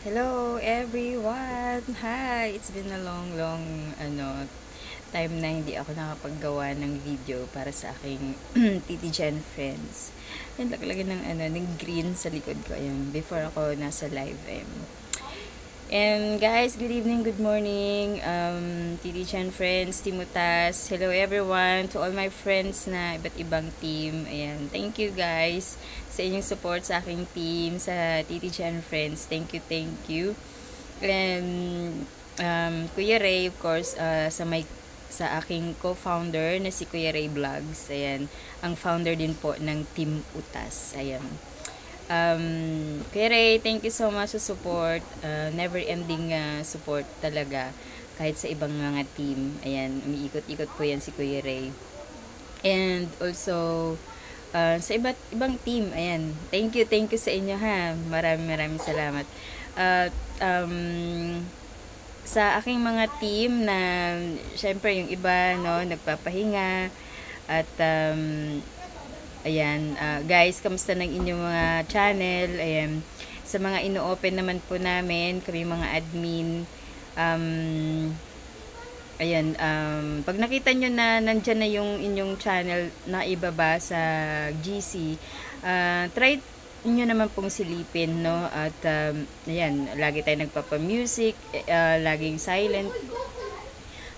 Hello everyone! Hi! It's been a long time na hindi ako nakapaggawa ng video para sa aking Titi Jen friends. Yan, naglagay ng green sa likod ko. Ayan, before ako nasa live. And guys, good evening, good morning, Titi Jen friends, Timutas. Hello everyone, to all my friends na iba't ibang team. Ayan, thank you guys sa inyong support sa aking team, sa Titi Jen friends. Thank you. And Kuya Ray, of course, sa aking co-founder na si Kuya Ray Vlogs. Ayan, ang founder din po ng Team Utas. Ayan. Kuya Ray, thank you so much sa support. Never ending support talaga. Kahit sa ibang mga team. Ayan, umiikot-ikot po yan si Kuya Ray. And also, sa iba't ibang team. Ayan, thank you sa inyo ha. Maraming salamat. At sa aking mga team na syempre yung iba no nagpapahinga at ayan, guys, kamusta ng inyong mga channel? Ayan, sa mga ino-open naman po namin, kami mga admin, ayan, pag nakita nyo na nandyan na yung inyong channel na ibaba sa GC, try nyo naman pong silipin, no? At, ayan, lagi tayo nagpapa-music, laging silent.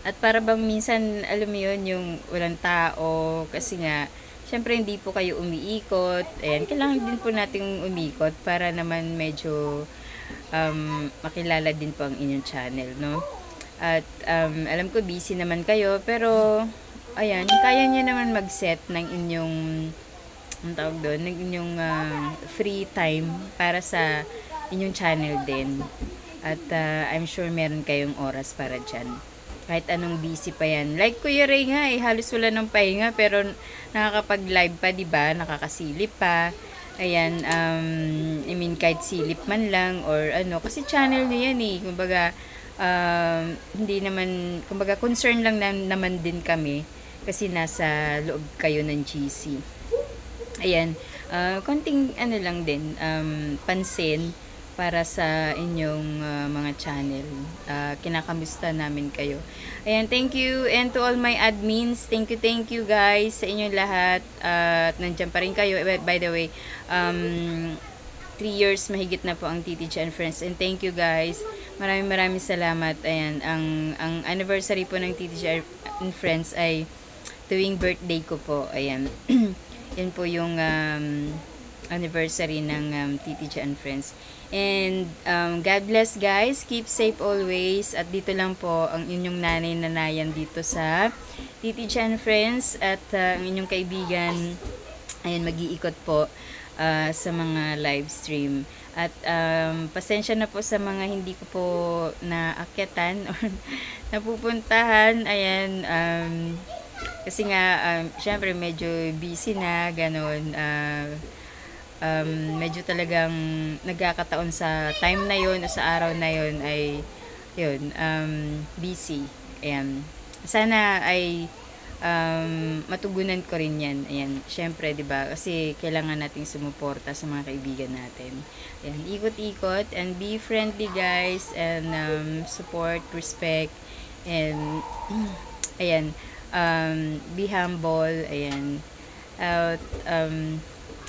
At para bang minsan, alam mo yun, yung walang tao, kasi nga, syempre hindi po kayo umiikot. Ayan, kailangan din po nating umikot para naman medyo makilala din po ang inyong channel, no? At alam ko busy naman kayo, pero ayan, kaya niyo naman mag-set ng inyong ang tawag doon, ng inyong free time para sa inyong channel din. At I'm sure meron kayong oras para dyan. Kahit anong busy pa yan. Like Kuya Ray nga, halos wala ng pahinga, pero nakakapag-live pa, diba? Nakakasilip pa. Ayan, I mean, kahit silip man lang, or ano, kasi channel niya yan eh. Kumbaga, hindi naman, kumbaga, concern lang naman din kami, kasi nasa loob kayo ng GC. Ayan, konting ano lang din, pansin, para sa inyong mga channel. Kinakamusta namin kayo. Ayan, thank you. And to all my admins, thank you guys sa inyong lahat. At nandiyan pa rin kayo. By the way, 3 years mahigit na po ang Titi Jen Friends. And thank you guys. Maraming salamat. Ayan, ang anniversary po ng Titi Jen Friends ay tuwing birthday ko po. Ayan. Yan po yung anniversary ng Titi Jen Friends. And God bless guys, keep safe always. At dito lang po ang inyong nanay nanayan dito sa Titi Jen Friends. At ang inyong kaibigan, ayan, mag-iikot po sa mga live stream. At pasensya na po sa mga hindi ko po naakyatan or napupuntahan. Ayan, kasi nga syempre medyo busy na ganon. Medyo talagang nagkakataon sa time na yun o sa araw na yun ay yun, busy. Ayan. Sana ay matugunan ko rin yan. Ayan. Syempre, diba? Kasi kailangan nating sumuporta sa mga kaibigan natin. Ayan. Ikot-ikot and be friendly guys and support, respect and ayan. Be humble. Ayan.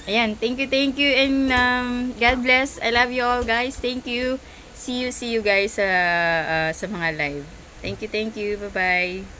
Ayan, thank you, and God bless. I love you all guys. Thank you. See you guys sa mga live. Thank you. Bye-bye.